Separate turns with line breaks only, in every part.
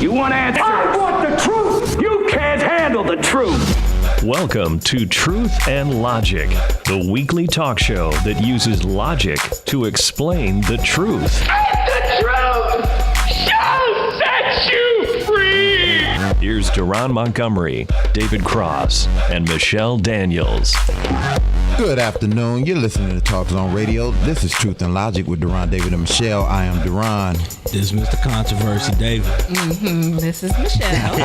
You want answers? I want the truth. You can't handle the truth.
Welcome to Truth and Logic, the weekly talk show that uses logic to explain the truth.
And the truth shall set you free.
Here's Deron Montgomery, David Cross, and Michelle Daniels.
Good afternoon. You're listening to Talk Zone Radio. This is Truth and Logic with Deron, David, and Michelle. I am Deron.
This is Mr. Controversy, David.
This is Michelle.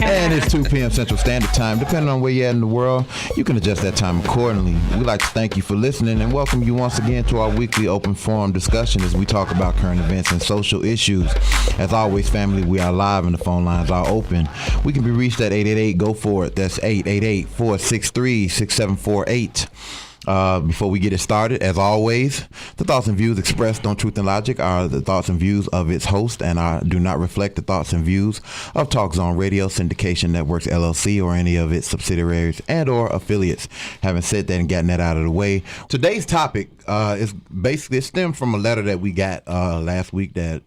And it's 2 p.m. Central Standard Time. Depending on where you're at in the world, you can adjust that time accordingly. We'd like to thank you for listening and welcome you once again to our weekly open forum discussion as we talk about current events and social issues. As always, family, we are live and the phone lines are open. We can be reached at 888-GO-FOR-IT. That's 888-463-6748. Before we get it started, as always, the thoughts and views expressed on Truth and Logic are the thoughts and views of its host and do not reflect the thoughts and views of Talk Zone Radio, Syndication Networks, LLC, or any of its subsidiaries and or affiliates. Having said that and gotten that out of the way, today's topic is basically, it stemmed from a letter that we got last week that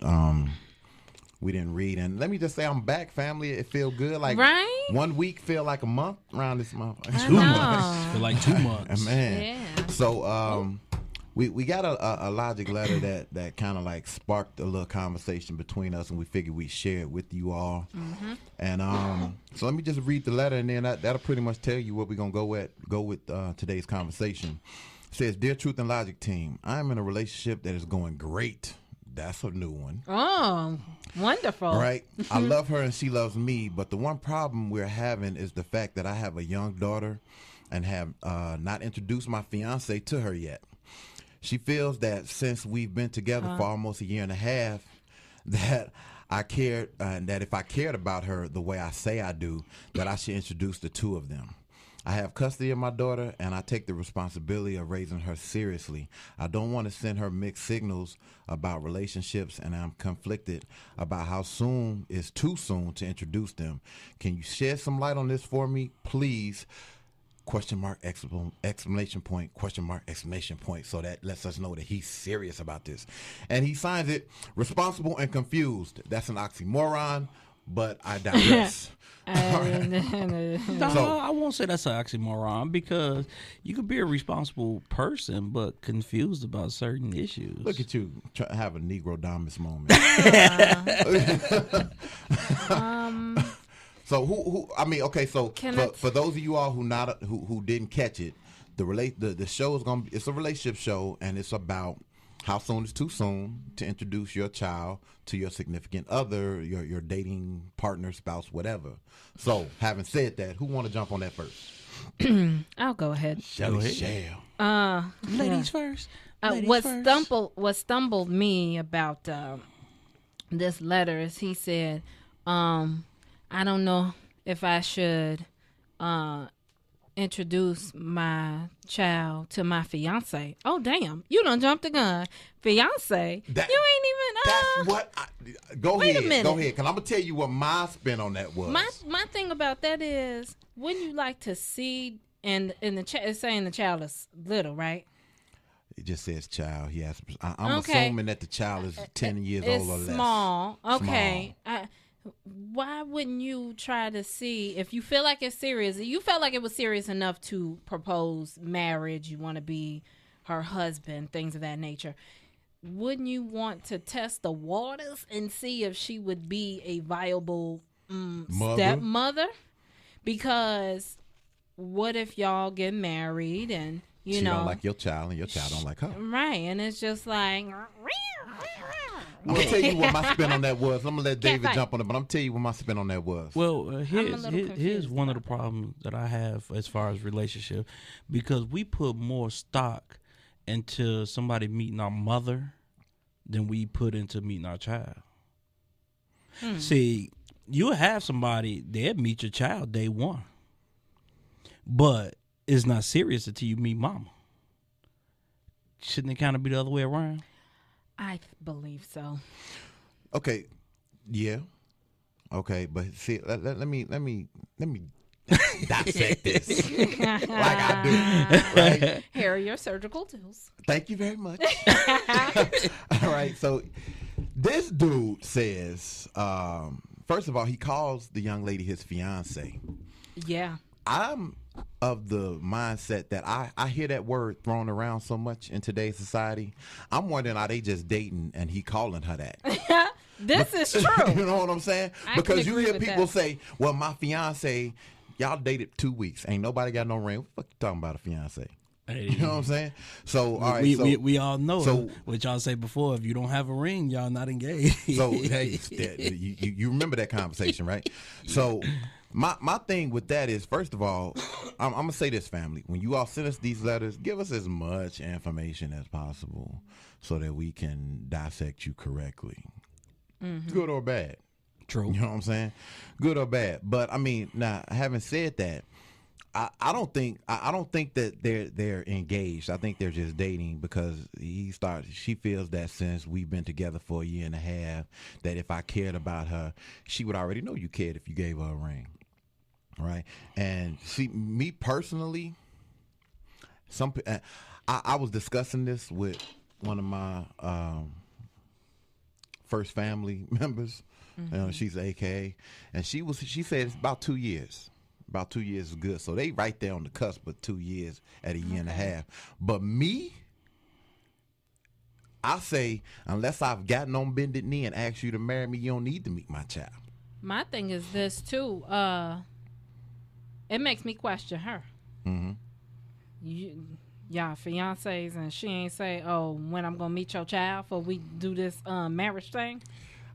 we didn't read. And let me just say, I'm back, family. It feel good. Like,
right?
1 week feel like a month around this month.
2 months. Feel like 2 months.
Man.
Yeah.
So we got a logic letter that kind of like sparked a little conversation between us, and we figured we'd share it with you all. Mm-hmm. And so let me just read the letter, and then that'll pretty much tell you what we're gonna go with today's conversation. It says, "Dear Truth and Logic team, I am in a relationship that is going great." That's a new one.
Oh, wonderful.
Right. I love her and she loves me, but the one problem we're having is the fact that I have a young daughter and have not introduced my fiance to her yet. She feels that since we've been together for almost a year and a half, that I cared, that if I cared about her the way I say I do, that I should introduce the two of them. I have custody of my daughter, and I take the responsibility of raising her seriously. I don't want to send her mixed signals about relationships, and I'm conflicted about how soon is too soon to introduce them. Can you shed some light on this for me, please? Question mark, exclamation point, question mark, exclamation point. So that lets us know that he's serious about this. And he signs it, responsible and confused. That's an oxymoron, but I digress.
No, I won't say that's an oxymoron because you could be a responsible person but confused about certain issues.
Look at you try to have a Negro Domus moment. So who? I mean, okay. So for those of you all who didn't catch it, the show is it's a relationship show, and it's about how soon is too soon to introduce your child to your significant other, your dating partner, spouse, whatever. So, having said that, who want to jump on that first?
I'll go ahead.
Ladies first.
What stumbled me about this letter is he said, I don't know if I should introduce my child to my fiance. Oh, damn. You done jumped the gun. Fiance? You ain't even...
That's what... Go
wait
ahead.
a minute.
Go ahead. Because I'm going to tell you what my spin on that was.
My thing about that is, wouldn't you like to see... And in the it's saying the child is little, right?
It just says child. I'm assuming that the child is 10 years old or less.
Small. Okay. Small. Why wouldn't you try to see if you feel like it's serious? You felt like it was serious enough to propose marriage. You want to be her husband, things of that nature. Wouldn't you want to test the waters and see if she would be a viable stepmother? Because what if y'all get married and she don't
like your child and your child don't like her?
Right, and it's just like...
I'm going to tell you what my spin on that was. I'm going to let David jump on it, but I'm going to tell you what my spin on that was.
Well, here's one of the problems that I have as far as relationship, because we put more stock into somebody meeting our mother than we put into meeting our child. See, you'll have somebody, they'll meet your child day one, but it's not serious until you meet mama. Shouldn't it kind of be the other way around?
I believe so.
Okay, yeah, okay, but see, let me dissect this like I do. Right?
Here are your surgical tools.
Thank you very much. All right, so this dude says first of all, he calls the young lady his fiance.
Yeah.
I'm of the mindset that I hear that word thrown around so much in today's society. I'm wondering, are they just dating and he calling her that?
This is true.
You know what I'm saying?
I
Because
can
you
agree
hear
with
people
that.
say, well, my fiance, y'all dated 2 weeks. Ain't nobody got no ring. What the fuck you talking about a fiance?
Hey,
You know what I'm saying? So, all right.
we all know
so-
what y'all say before. If you don't have a ring, y'all not engaged.
So hey, you remember that conversation, right? So my thing with that is, first of all, I'm gonna say this, family. When you all send us these letters, give us as much information as possible so that we can dissect you correctly, good or bad.
True.
You know what I'm saying? Good or bad. But I mean, now having said that, I don't think that they're engaged. I think they're just dating because she feels that since we've been together for a year and a half, that if I cared about her, she would already know you cared if you gave her a ring. Right? And me personally, I was discussing this with one of my first family members. She's an AKA, and she said it's about 2 years. About 2 years is good. So they right there on the cusp of 2 years at a year and a half. But me, I say, unless I've gotten on bended knee and asked you to marry me, you don't need to meet my child.
My thing is this too. It makes me question her. Y'all fiancés, and she ain't say, "Oh, when I'm gonna meet your child for we do this marriage thing."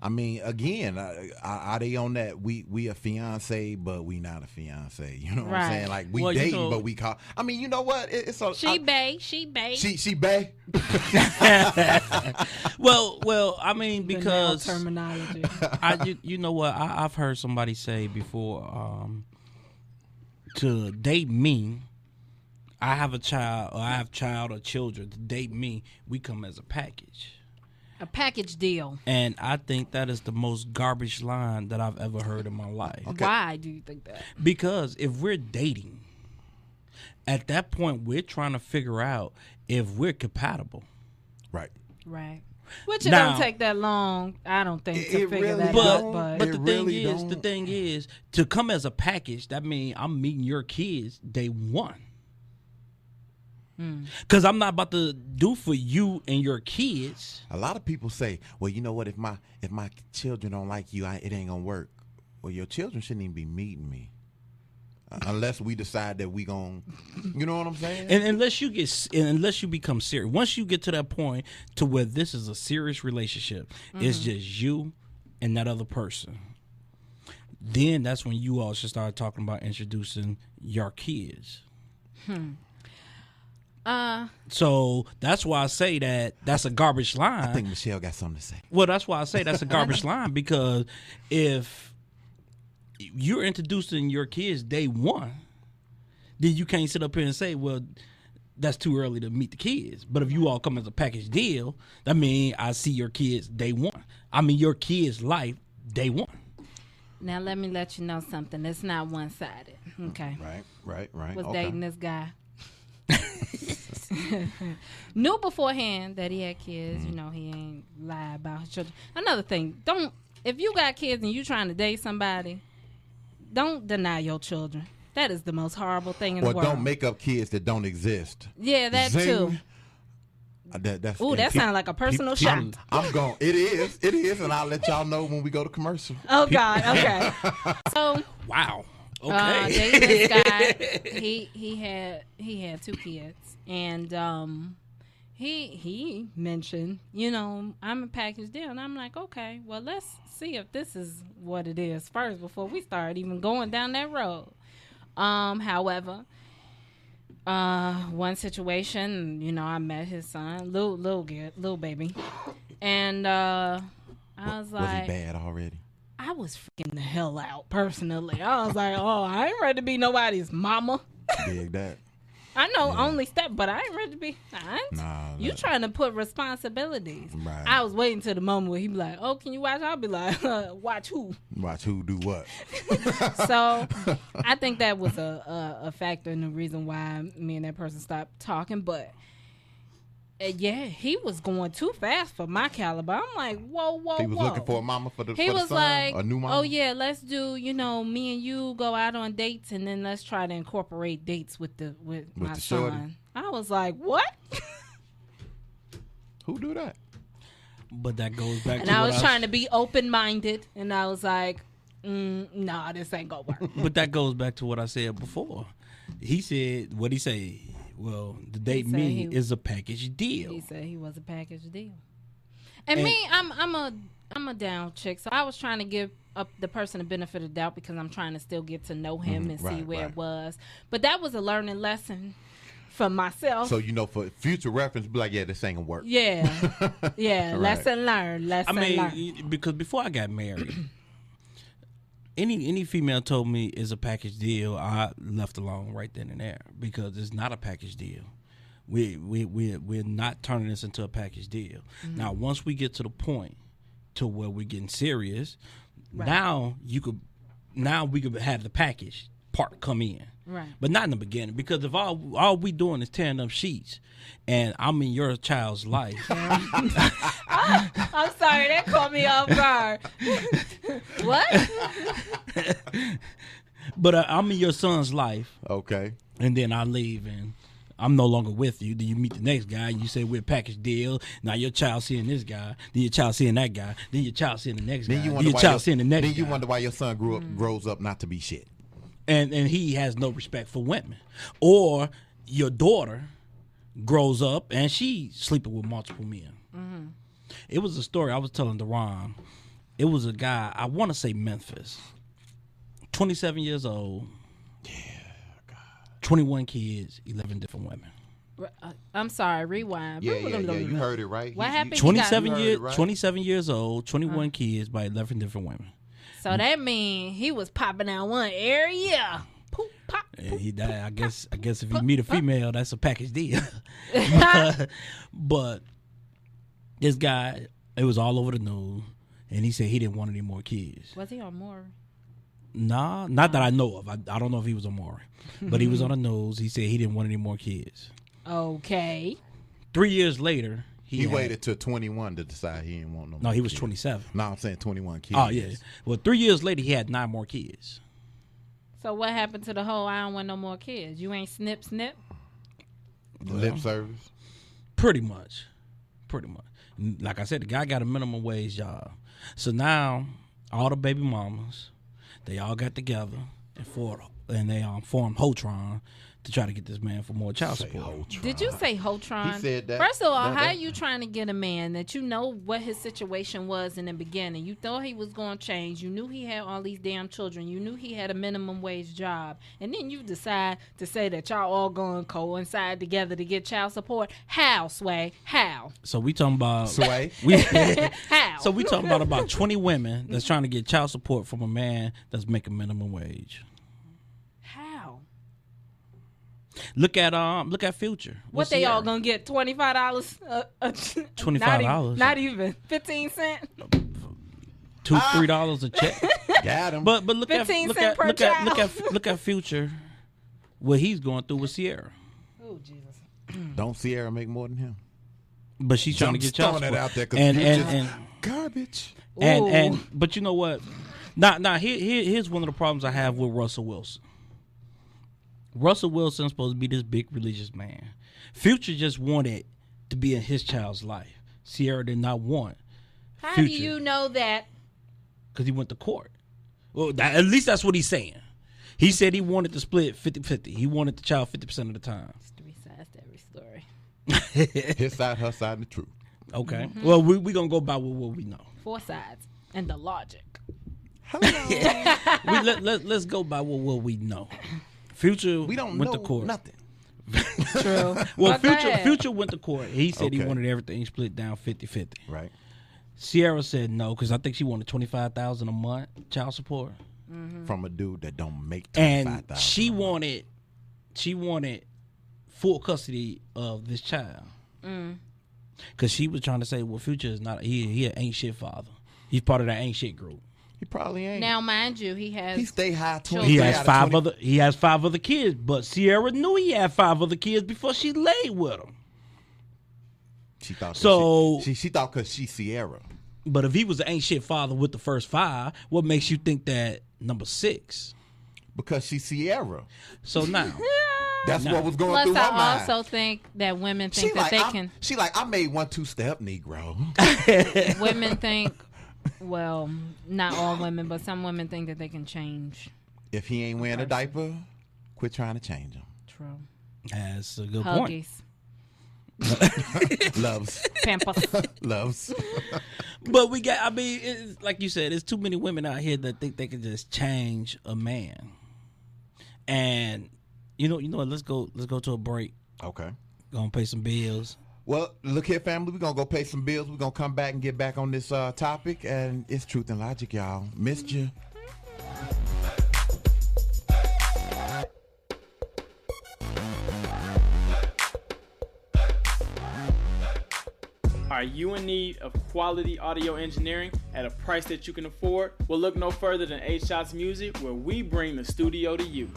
I mean, again, are they on that? We a fiance, but we not a fiance. You know what I'm saying? Like we dating, but we call. I mean, you know what? It's a
She bae.
She bae.
Well, I mean,
The
because
now terminology.
you know what? I've heard somebody say before, to date me, I have a child, or I have child or children. To date me, we come as a package.
A package deal.
And I think that is the most garbage line that I've ever heard in my life.
Okay.
Why do you think that?
Because if we're dating, at that point, we're trying to figure out if we're compatible.
Right.
Right. Which it
Now-
don't take that long, I don't think, to
It
figure
really
that
don't.
out.
But
It
the
really
thing
don't.
is, to come as a package, that means I'm meeting your kids day one. Because I'm not about to do for you and your kids.
A lot of people say, well, you know what? If my children don't like you, it ain't gonna work. Well, your children shouldn't even be meeting me unless we decide that we gon'. You know what I'm saying?
And unless you become serious, once you get to that point to where this is a serious relationship, it's just you and that other person. Then that's when you all should start talking about introducing your kids. So that's why I say that's a garbage line.
I think Michelle got something to say.
Well, that's why I say that's a garbage line, because if you're introducing your kids day one, then you can't sit up here and say, well, that's too early to meet the kids. But if you all come as a package deal, that means I see your kids day one. I mean, your kids' life day one.
Now, let me let you know something. It's not one-sided. Okay.
Right.
Was
Okay.
dating this guy. Knew beforehand that he had kids. You know, he ain't lie about his children. Another thing, if you got kids and you trying to date somebody, don't deny your children. That is the most horrible thing in the
Or
world.
don't make up kids that don't exist.
Yeah, that
Zing.
too.
That's
Ooh, that sounded like a personal shot.
I'm going. It is, and I'll let y'all know when we go to commercial.
Oh God. Okay. So
Wow. Okay.
dating this guy, he had 2 kids, and he mentioned, you know, I'm a package deal, and I'm like, okay, well, let's see if this is what it is first before we start even going down that road. However, one situation, you know, I met his son, little baby, and I was like,
Was he bad already?
I was freaking the hell out personally. I was like, oh, I ain't ready to be nobody's mama.
Dig that.
I know only step, but I ain't ready to be.
Nah,
You trying to put responsibilities.
Right.
I was waiting till the moment where he be like, oh, can you watch? I'll be like, watch who?
Watch who do what.
So I think that was a factor in the reason why me and that person stopped talking. But Yeah, he was going too fast for my caliber. I'm like, whoa.
He was looking for a mama for the
He
for the
was
son,
like,
a new mama.
oh yeah, let's do, me and you go out on dates, and then let's try to incorporate dates with my
the shorty?
son. I was like, what?
Who do that?
But that goes back
And
to
I
what
was trying to be open minded, and I was like, nah, this ain't gonna work.
But that goes back to what I said before. He said, what'd he say? Well, the date
said
me
he-
is a package deal.
He said he was a package deal. And me, I'm a down chick, so I was trying to give up the person the benefit of the doubt because I'm trying to still get to know him and see where it was. But that was a learning lesson for myself.
So for future reference, be like, yeah, this ain't gonna work.
Yeah,
Right.
lesson learned. Lesson learned.
Because before I got married, any female told me is a package deal, I left alone right then and there because it's not a package deal. We're not turning this into a package deal.
Mm-hmm.
Now, once we get to the point to where we're getting serious,
Right.
now we could have the package part come in.
Right.
But not in the beginning, because if all we doing is tearing up sheets, and I'm in your child's life.
I'm sorry, that caught me off guard. What?
But I'm in your son's life,
Okay.
and then I leave, and I'm no longer with you. Then you meet the next guy, and you say we're a package deal. Now your child seeing this guy, then your child seeing that guy, then your child seeing the next guy,
Then you
then
wonder
your
why
child seeing the next
Then you
guy.
wonder why your son grows up not to be shit.
And he has no respect for women. Or your daughter grows up and she's sleeping with multiple men.
Mm-hmm.
It was a story I was telling Deron. It was a guy, I want to say Memphis, 27 years old, 21 kids, 11 different women.
I'm sorry, rewind.
Yeah, you heard it right.
What happened?
27
heard
years,
it right.
27 years old, 21 kids by 11 different women.
So that means he was popping out one area. Poop, pop.
And he died. I guess if you meet a female, that's a package deal. but this guy, it was all over the news, and he said he didn't want any more kids.
Was he on more?
Nah, not that I know of. I don't know if he was a Maury, but he was on the news. He said he didn't want any more kids.
Okay.
3 years later,
He waited till 21 to decide he didn't want no more.
No, he was
kids.
27.
No, I'm saying 21 kids.
Oh yeah. Well, 3 years later, he had 9 more kids.
So what happened to the whole I don't want no more kids? You ain't snip.
Lip service.
Pretty much. Like I said, the guy got a minimum wage job. So now, all the baby mamas, they all got together and they formed Hotron to try to get this man for more child support.
Did you say Hotron?
He said that.
First of all,
That-
how
that-
are you trying to get a man that you know what his situation was in the beginning? You thought he was going to change. You knew he had all these damn children. You knew he had a minimum wage job. And then you decide to say that y'all all going to coincide together to get child support. How, Sway? How?
So we talking about
Sway.
How?
So we talking about 20 women that's trying to get child support from a man that's making minimum wage.
How?
Look at Future.
What they all gonna get? $25?
$25?
Not even 15 cents.
$2-3 a check.
Got him.
But look at
15
look
cents
at
per
look at
child.
look at Future. What he's going through with Sierra,
Oh Jesus.
Don't Sierra make more than him?
but she's trying to get child
throwing
support.
that out there 'cause
and
Future's
and
garbage.
and but you know what? Now here's one of the problems I have with Russell Wilson. Russell Wilson's supposed to be this big religious man. Future just wanted to be in his child's life. Sierra did not want.
How
Future.
do you know that?
Because he went to court. Well, at least that's what he's saying. He said he wanted to split 50-50. He wanted the child 50% of the time.
There's 3 sides to every story.
His side, her side, and the truth.
Okay. Well, we're going to go by what we know.
4 sides and the logic.
Let's go by what we know. Future
We don't
went
know
to court.
nothing.
True.
Well,
But go ahead.
Future went to court. He said he
Okay.
wanted everything split down 50-50.
Right.
Sierra said no because I think she wanted $25,000 a month child support,
From a dude that don't make
and
$25,000.
she wanted full custody of this child because she was trying to say, well, Future is not he an ain't shit father. He's part of that ain't shit group.
He probably ain't.
Now, mind you, he
he
has.
stay high 20.
He
stay
has
out of
5
20.
other. He has 5 other kids, but Sierra knew he had 5 other kids before she laid with him.
she thought.
So
she thought because she's Sierra.
But if he was the ain't shit father with the first 5, what makes you think that number 6?
Because she's Sierra.
So now.
That's what was going
Plus,
through my mind.
I also think that women think that they can.
She like, I made 1 2-step Negro.
Women think, well, not all women, but some women think that they can change.
If he ain't wearing a diaper, quit trying to change him.
True.
That's a good point.
Huggies.
Loves.
Pampers.
Loves.
But it's, like you said, there's too many women out here that think they can just change a man. And you know what? Let's go to a break.
Okay.
Gonna pay some bills.
Well, look here, family. We're gonna go pay some bills. We're gonna come back and get back on this topic. And it's Truth and Logic, y'all. Missed you.
Are you in need of quality audio engineering at a price that you can afford? Well, look no further than 8 Shots Music, where we bring the studio to you.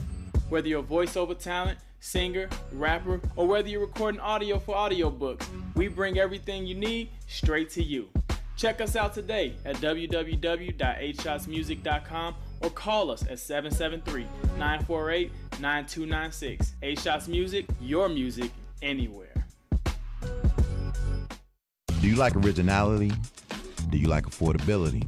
Whether you're a voiceover talent, singer, rapper, or whether you're recording audio for audiobooks, we bring everything you need straight to you. Check us out today at www.8shotsmusic.com or call us at 773-948-9296. 8 Shots Music, your music anywhere.
Do you like originality? Do you like affordability?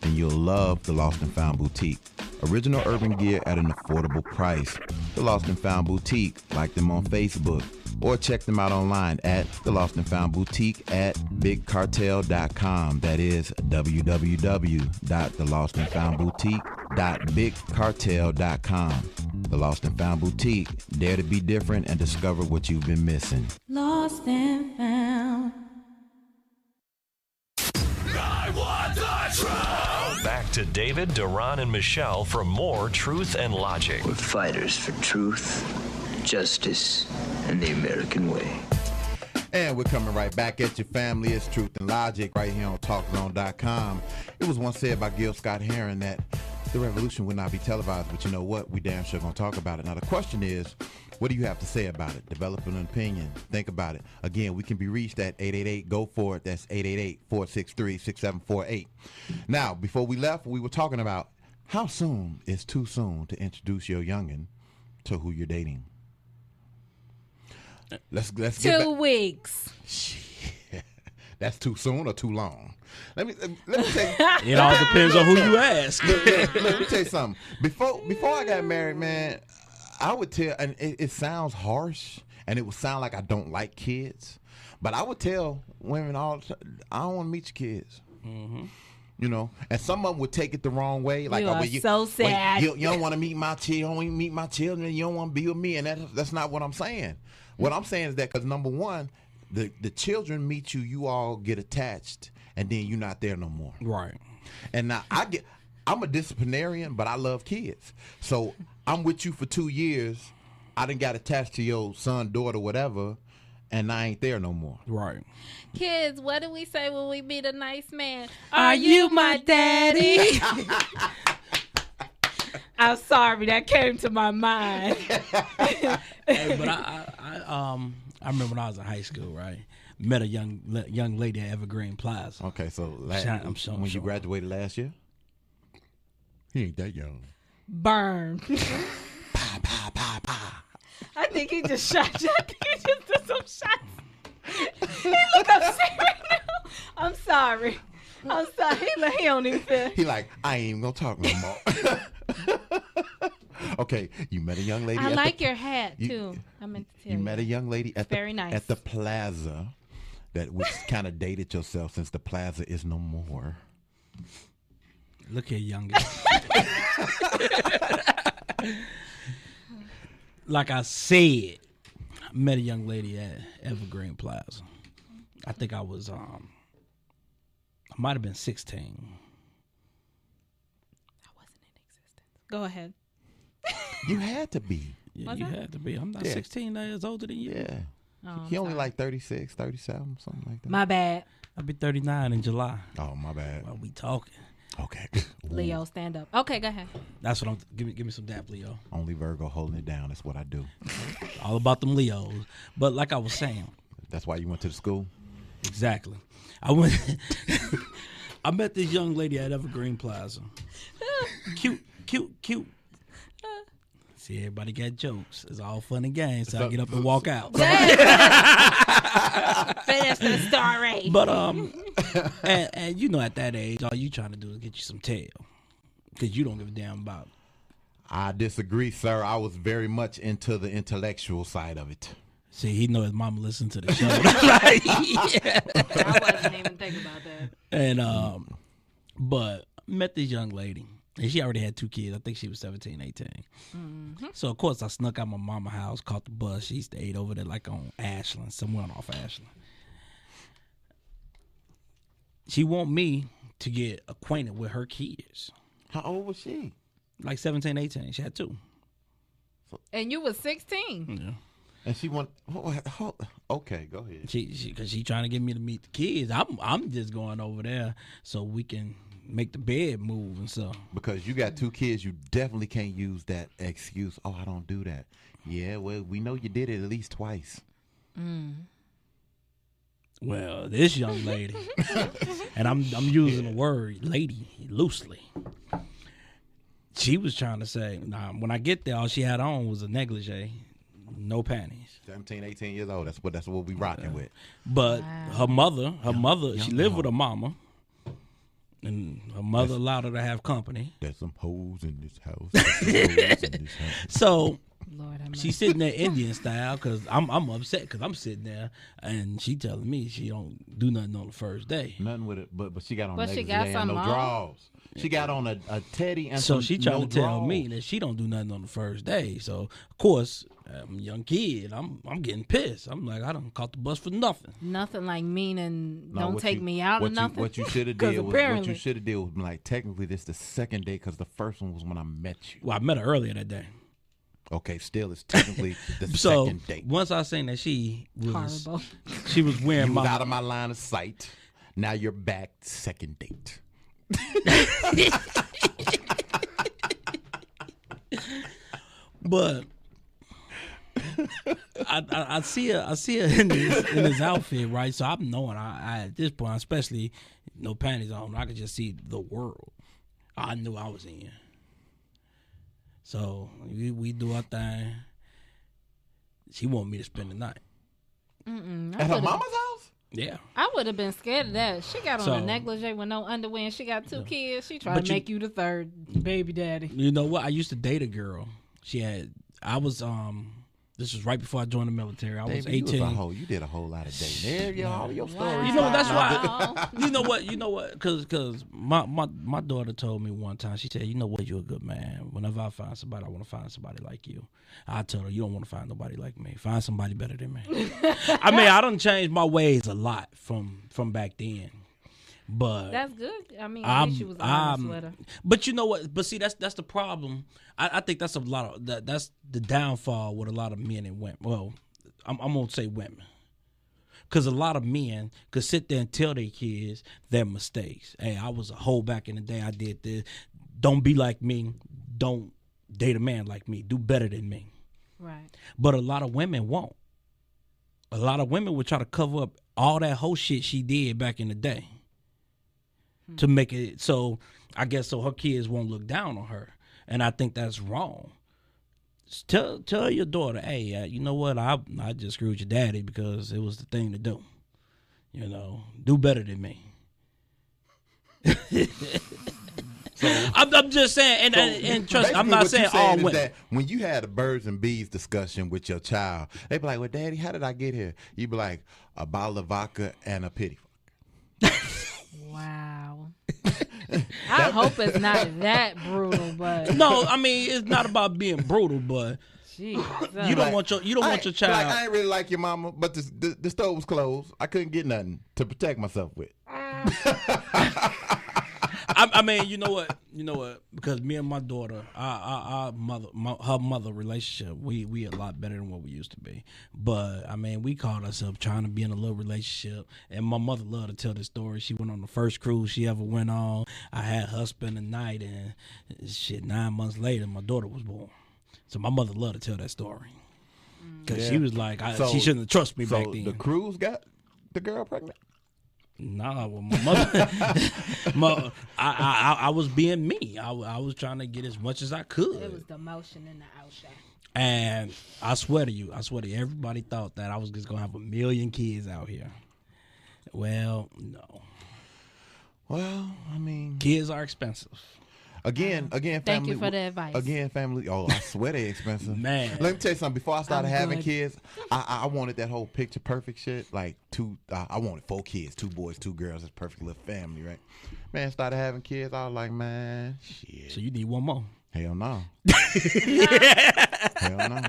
Then you'll love the Lost and Found Boutique. Original urban gear at an affordable price. The Lost and Found Boutique. Like them on Facebook. Or check them out online at The Lost and Found Boutique at BigCartel.com. That is www.thelostandfoundboutique.bigcartel.com. The Lost and Found Boutique. Dare to be different and discover what you've been missing.
Lost and found.
Back to David, Duran, and Michelle for more Truth and Logic.
We're fighters for truth, justice, and the American way.
And we're coming right back at your family. It's Truth and Logic right here on TalkZone.com. It was once said by Gil Scott-Heron that the revolution would not be televised, but you know what? We damn sure gonna talk about it. Now the question is, what do you have to say about it? Develop an opinion. Think about it. Again, we can be reached at 888-GO-FOR-IT. That's 888-463-6748. Now, before we left, we were talking about how soon is too soon to introduce your youngin' to who you're dating. Let's get
2 weeks.
Shit. That's too soon or too long? Let me tell you.
It all depends on who you ask.
Let me tell you something. Before I got married, man, I would tell, and it sounds harsh, and it would sound like I don't like kids, but I would tell women all the time, I don't want to meet your kids. Mm-hmm. You know, and some of them would take it the wrong way. Like,
you are so sad.
You don't want to meet my children. You don't want to meet my children. You don't want to be with me, and that's not what I'm saying. What I'm saying is that because number one, the children meet you, you all get attached, and then you're not there no more.
Right.
And now I'm a disciplinarian, but I love kids. So I'm with you for 2 years. I done got attached to your son, daughter, whatever, and I ain't there no more.
Right.
Kids, what do we say when we meet a nice man? Are you my daddy? I'm sorry, that came to my mind.
Hey, but I remember when I was in high school, right? Met a young lady at Evergreen Plaza.
Okay, so when you graduated last year? He ain't that young.
Burn.
Pa, pa, pa, pa.
I think he just shot you. I think he just did some shots. He look upset right now. I'm sorry. He don't even feel.
He like, I ain't even gonna talk no more. Okay, you met a young lady.
I like your hat too. I meant to tell you.
You met a young lady at
very nice.
At the plaza that was kind of dated yourself since the plaza is no more.
Look here, youngest. Like I said, I met a young lady at Evergreen Plaza. I think I was, I might have been 16.
I wasn't in existence. Go ahead.
You had to be.
Yeah, you had to be. I'm not 16 years older than you.
Yeah.
Oh,
he only like 36, 37, something like that.
My bad.
I'll be 39 in July.
Oh, my bad.
While we talking.
Okay.
Leo, stand up. Okay, go ahead.
That's what I'm. Give me some dap, Leo.
Only Virgo holding it down. That's what I do.
All about them Leos. But like I was saying,
that's why you went to the school.
Exactly. I went. I met this young lady at Evergreen Plaza. Cute. See, everybody got jokes. It's all fun and games. So I get up and walk out.
Finish the story.
But and you know, at that age, all you trying to do is get you some tail, because you don't give a damn about it.
I disagree, sir. I was very much into the intellectual side of it.
See, he know his mama listened to the show.
I wasn't even thinking about that.
And but met this young lady, and she already had 2 kids. I think she was 17, 18. Mm-hmm. So of course I snuck out my mama's house, caught the bus. She stayed over there like on Ashland, somewhere off Ashland. She want me to get acquainted with her kids.
How old was she?
Like 17, 18. She had 2.
And you was 16.
Yeah.
And she want. Okay, go ahead.
Because she trying to get me to meet the kids. I'm just going over there so we can make the bed move and stuff.
Because you got 2 kids, you definitely can't use that excuse. Oh, I don't do that. Yeah, well, we know you did it at least twice.
Well, this young lady, and I'm using the word lady loosely. She was trying to say, nah, when I get there, all she had on was a negligee, no panties.
17, 18 years old. That's what we rocking with.
But her mother, she lived with her mama, and her mother allowed her to have company.
There's some hoes in this house.
So
Lord,
she's sitting there Indian style, because I'm upset because I'm sitting there and she telling me she don't do nothing on the first day.
Nothing with it, but she got on
But she
negligee
got
and
some
no
on.
drawers. She got on a teddy and
so
some
she trying
no
to tell
drawers.
me that she don't do nothing on the first day. So of course, I'm a young kid. I'm getting pissed. I'm like, I done caught the bus for nothing.
Nothing like meaning
No,
don't
what
take
you-
me out or
what you-
nothing.
What you should have
'Cause
did was
apparently-
like, technically this the second day because the first one was when I met you.
Well, I met her earlier that day.
Okay, still it's technically the
So
second date.
once I seen that she was
Horrible.
she was wearing
You was
my
out of my line of sight. Now you're back, second date.
but I see her in this outfit, right? So I'm knowing I at this point, especially no panties on, I could just see the world. I knew I was in. So we do our thing. She wanted me to spend the night.
At her mama's house?
Yeah.
I would have been scared of that. She got on
So-
a negligee with no underwear, and she got 2 kids. She tried
But
to make you the third baby daddy.
You know what? I used to date a girl. This was right before I joined the military. I was
Baby,
18.
You did a whole lot of dating. All your stories.
You know, that's why.
Wow.
You know what? Because my daughter told me one time. She said, "You know what? You're a good man. Whenever I find somebody, I want to find somebody like you." I told her, "You don't want to find nobody like me. Find somebody better than me." I mean, I done changed my ways a lot from back then. But
That's good. I mean, at least she was on a sweater.
but you know what? But see, that's the problem. I think that's a lot of that's the downfall with a lot of men and women. Well, I'm gonna say women, because a lot of men could sit there and tell their kids their mistakes. Hey, I was a hoe back in the day. I did this. Don't be like me. Don't date a man like me. Do better than me.
Right.
But a lot of women won't. A lot of women would try to cover up all that whole shit she did back in the day to make it so, I guess, so her kids won't look down on her. And I think that's wrong. Tell your daughter, hey, you know what? I just screwed your daddy because it was the thing to do. You know, do better than me. I'm just saying, and trust, I'm
Basically,
not
what
saying
you saying
all
is
women.
that when you had a birds and bees discussion with your child, they be like, "Well, Daddy, how did I get here?" You be like, "A bottle of vodka and a pity fuck."
Wow. I hope it's not that brutal, but
No, I mean, it's not about being brutal, but
Jesus.
you don't want your child.
Like, I ain't really like your mama, but the stove was closed. I couldn't get nothing to protect myself with.
I mean, you know what? Because me and my daughter, our her mother relationship, we a lot better than what we used to be. But I mean, we called ourselves trying to be in a little relationship. And my mother loved to tell this story. She went on the first cruise she ever went on. I had her spend the night, and shit, 9 months later, my daughter was born. So my mother loved to tell that story because she was like, she shouldn't have trusted me back then.
The cruise got the girl pregnant.
Nah, well, my mother, I was being me. I was trying to get as much as I could.
It was the motion in the outshine.
And I swear to you, everybody thought that I was just gonna have a million kids out here. Well, no.
Well, I mean,
kids are expensive.
Again, family.
Thank you for the advice.
Again, family. Oh, I swear they expensive.
Man.
Let me tell you something. Before I started having
good.
kids, I wanted that whole picture perfect shit. Like I wanted 4 kids, 2 boys, 2 girls. It's a perfect little family, right? Man, started having kids. I was like, man, shit.
So you need one more.
Hell no. Hell no.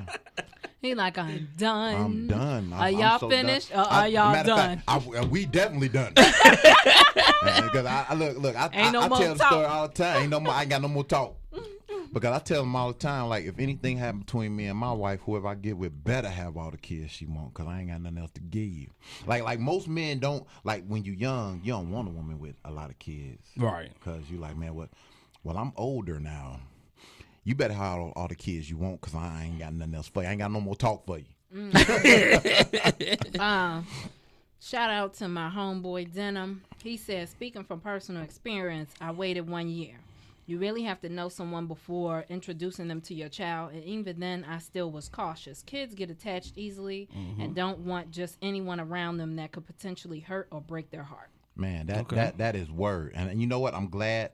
He like, I'm done.
I'm done.
Are
I'm
y'all
so
finished
done.
or are y'all
matter of
done?
fact, we definitely done. Because I look.
Ain't no
I
more
tell the
talk.
story all the time. Ain't no more. I ain't got no more talk. Because I tell them all the time, like, if anything happened between me and my wife, whoever I get with better have all the kids she want, because I ain't got nothing else to give you. Like most men don't, like, when you young, you don't want a woman with a lot of kids.
Right.
Because you like, man, what? Well, I'm older now. You better have all the kids you want, because I ain't got nothing else for you. I ain't got no more talk for you.
Shout out to my homeboy Denim. He said, speaking from personal experience, I waited 1 year. You really have to know someone before introducing them to your child, and even then, I still was cautious. Kids get attached easily and don't want just anyone around them that could potentially hurt or break their heart.
Man, that is word. And you know what? I'm glad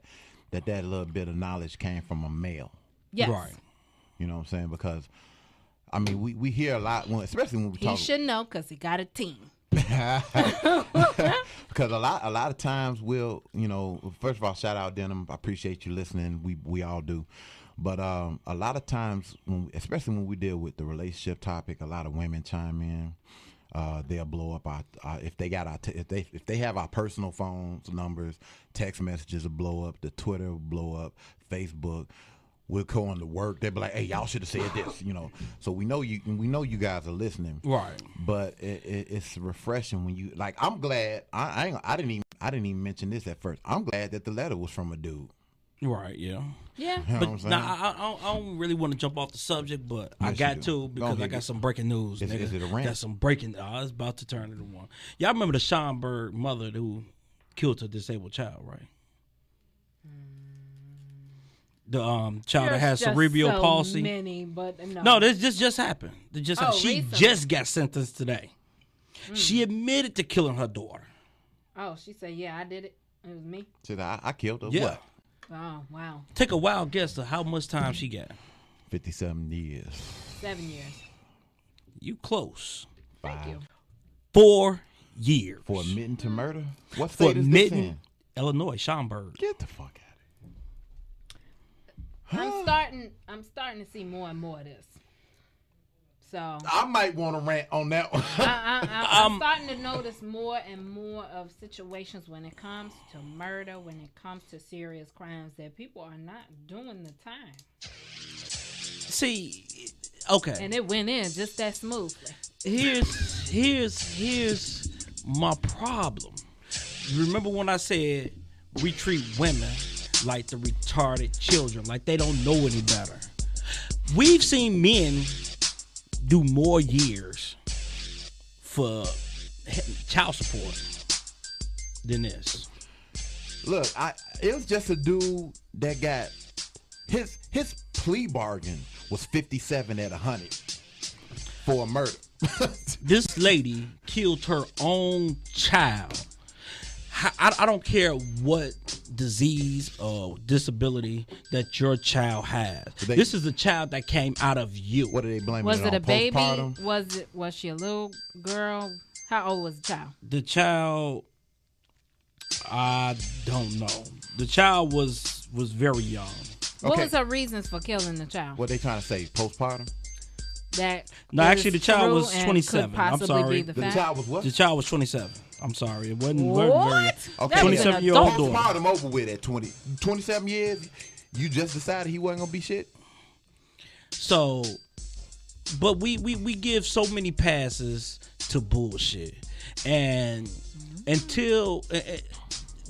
that little bit of knowledge came from a male.
Yes.
Right.
You know what I'm saying? Because, I mean, we hear a lot, especially when we talk.
He should know because he got a team.
Because a lot of times we'll, first of all, shout out Denim. I appreciate you listening. We all do. But a lot of times, especially when we deal with the relationship topic, a lot of women chime in. They'll blow up our if they got if they have our personal phones numbers, text messages will blow up, the Twitter will blow up, Facebook. We'll go on to work. They'll be like, "Hey, y'all should have said this," So we know you guys are listening,
right?
But it's refreshing when you like. I'm glad. I didn't even mention this at first. I'm glad that the letter was from a dude.
Right. Yeah.
Yeah.
You know what I'm
But
saying?
now I don't really want to jump off the subject, but I
Yes,
got
you do.
to because
Go
I
ahead.
got some breaking news.
Is
nigga.
it a rant?
Got some breaking. I was about to turn into one. Y'all remember the Schomburg mother who killed her disabled child, right? The child that has
There's
cerebral
just so
palsy.
many, but no.
No, this just happened. She
recently.
just got sentenced today. She admitted to killing her daughter.
Oh, she said, "Yeah, I did it. It was me."
Said I killed her.
Yeah.
What?
Oh, wow.
Take a wild guess of how much time she got.
57 years.
7 years.
You close.
Thank you.
4 years.
For admitting to murder? What
For
state is this in?
admitting Illinois, Schomburg.
Get the fuck out
I'm starting to see more and more of this. So
I might want to rant on that one.
I'm starting to notice more and more of situations when it comes to murder, when it comes to serious crimes, that people are not doing the time.
See, okay.
And it went in just that smoothly.
Here's my problem. Remember when I said we treat women like the retarded children, like they don't know any better? We've seen men do more years for child support than this.
Look, it was just a dude that got his plea bargain was 57 at 100 for a murder.
This lady killed her own child. I don't care what disease or disability that your child has. This is a child that came out of you.
What are they blaming?
Was it a baby?
Postpartum?
Was she a little girl? How old was the child?
The child, I don't know. The child was very young.
What
Okay.
was her reasons for killing the child?
What they trying to say? Postpartum?
That
No,
is
actually, the child was
true and
27.
could
I'm
possibly
sorry.
be the
The
fact.
child was what?
The child was 27. I'm sorry. It wasn't
What?
very.
That was an
27-year-old
adult.
daughter.
Postpartum over with at 27 years. You just decided he wasn't gonna be shit.
So, but we give so many passes to bullshit, and until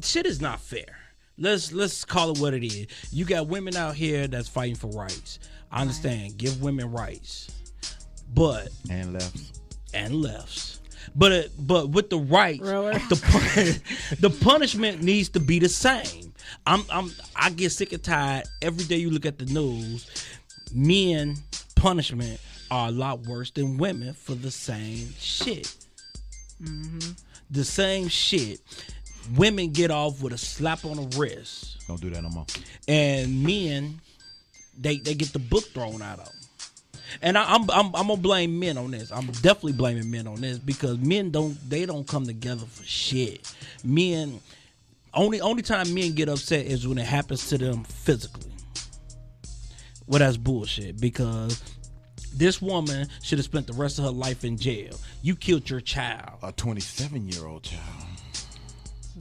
shit is not fair. Let's call it what it is. You got women out here that's fighting for rights. I understand. Give women rights, but
And lefts.
and lefts. But with the rights,
Really?
the punishment needs to be the same. I get sick and tired every day you look at the news. Men punishment are a lot worse than women for the same shit. Mm-hmm. The same shit. Women get off with a slap on the wrist.
Don't do that no more.
And men, they get the book thrown out of them. And I'm gonna blame men on this. I'm definitely blaming men on this because men don't come together for shit. Men, only time men get upset is when it happens to them physically. Well, that's bullshit because this woman should have spent the rest of her life in jail. You killed your child.
A 27-year-old child.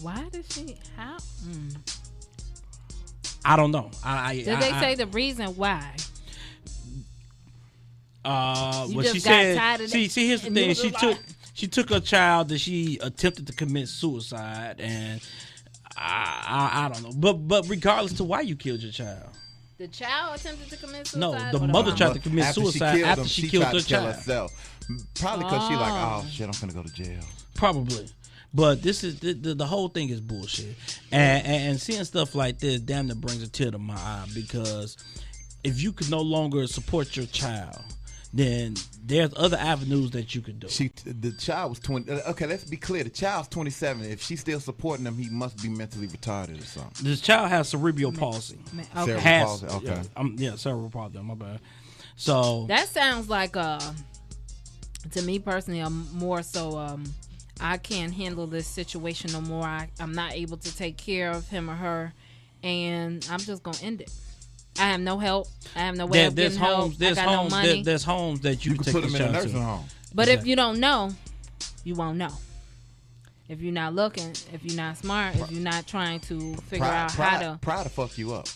Why did she? How?
I don't know.
Did they say the reason why?
Well, she said. See, here's the thing. She took a child that she attempted to commit suicide, and I don't know. But regardless to why you killed your child.
The child attempted to commit suicide?
No, the mother tried to commit suicide after she killed her child.
Herself. Probably because she like, oh shit, I'm finna go to jail.
Probably. But this is the whole thing is bullshit. And seeing stuff like this, damn, that brings a tear to my eye because if you could no longer support your child, then there's other avenues that you could do.
The child was 20. Okay, let's be clear. The child's 27. If she's still supporting him, he must be mentally retarded or something.
This child has cerebral palsy.
Okay.
Cerebral palsy. Okay.
Yeah, cerebral palsy. My bad. So
that sounds like to me personally, I'm more so I can't handle this situation no more. I'm not able to take care of him or her, and I'm just gonna end it. I have no help. I have no way of getting help. I got no money.
There's homes that you can
put them in a nursing home.
But exactly. If you don't know, you won't know. If you're not looking, if you're not smart, if you're not trying to figure out how to.
Pride to fuck you up.